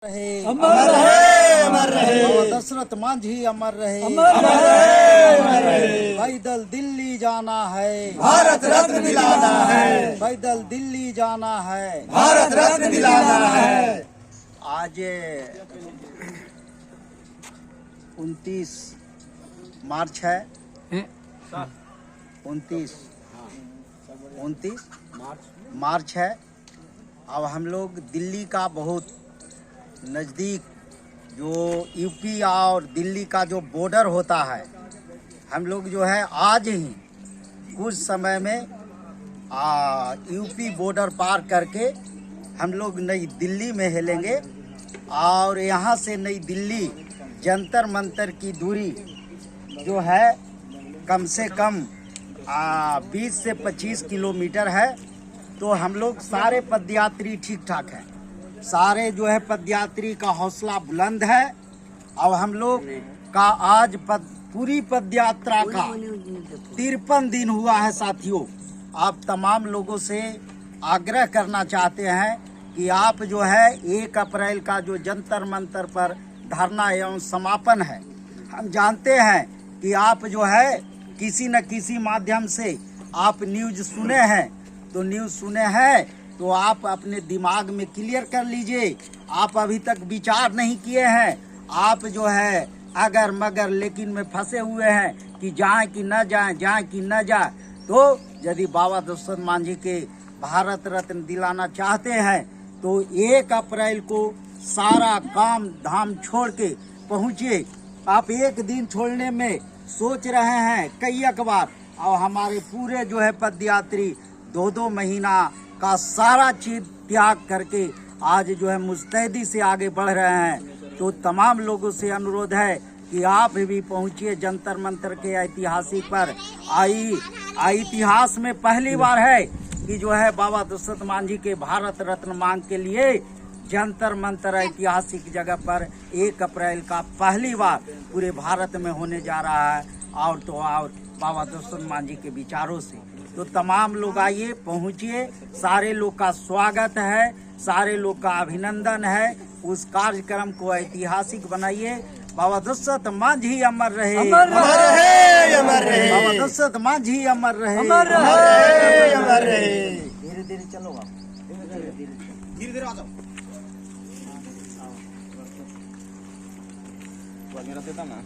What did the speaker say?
रहे अमर रहे अमर रहे। बाबा दशरथ मांझी अमर रहे अमर रहे अमर रहे। पैदल दिल्ली जाना है, भारत रत्न दिलाना है, पैदल दिल्ली जाना है, भारत रत्न दिलाना है। आज 29 मार्च है, 29 मार्च है। अब हम लोग दिल्ली का बहुत नज़दीक जो यूपी और दिल्ली का जो बॉर्डर होता है, हम लोग जो है आज ही कुछ समय में यूपी बॉर्डर पार करके हम लोग नई दिल्ली में हिलेंगे। और यहाँ से नई दिल्ली जंतर मंतर की दूरी जो है कम से कम 20 से 25 किलोमीटर है। तो हम लोग सारे पदयात्री ठीक ठाक हैं, सारे जो है पदयात्री का हौसला बुलंद है। और हम लोग का आज पूरी पदयात्रा का 53 दिन हुआ है। साथियों, आप तमाम लोगों से आग्रह करना चाहते हैं कि आप जो है 1 अप्रैल का जो जंतर मंतर पर धरना एवं समापन है, हम जानते हैं कि आप जो है किसी न किसी माध्यम से आप न्यूज़ सुने हैं। तो न्यूज़ सुने हैं तो आप अपने दिमाग में क्लियर कर लीजिए। आप अभी तक विचार नहीं किए हैं, आप जो है अगर मगर लेकिन में फंसे हुए हैं कि जाए कि न जाए, जाए कि न जाए। तो यदि बाबा दशरथ मांझी के भारत रत्न दिलाना चाहते हैं तो 1 अप्रैल को सारा काम धाम छोड़ के पहुँचिए। आप एक दिन छोड़ने में सोच रहे हैं कई बार, और हमारे पूरे जो है पदयात्री 2-2 महीना का सारा चीज त्याग करके आज जो है मुस्तैदी से आगे बढ़ रहे हैं। तो तमाम लोगों से अनुरोध है कि आप भी पहुंचिए जंतर मंतर के ऐतिहासिक पर। इतिहास में पहली बार है कि जो है बाबा दशरथ मांझी के भारत रत्न मांग के लिए जंतर मंतर ऐतिहासिक जगह पर 1 अप्रैल का पहली बार पूरे भारत में होने जा रहा है। और बाबा दशरथ मांझी के विचारों से तो तमाम लोग आइए, पहुंचिए। सारे लोग का स्वागत है, सारे लोग का अभिनंदन है। उस कार्यक्रम को ऐतिहासिक बनाइए। बाबा दशरथ मांझी अमर रहे, अमर रहे अमर रहे। बाबा दशरथ मांझी अमर रहे, अमर रहे अमर रहे। धीरे धीरे चलो, आप धीरे धीरे आ जाओ। मेरा देता ना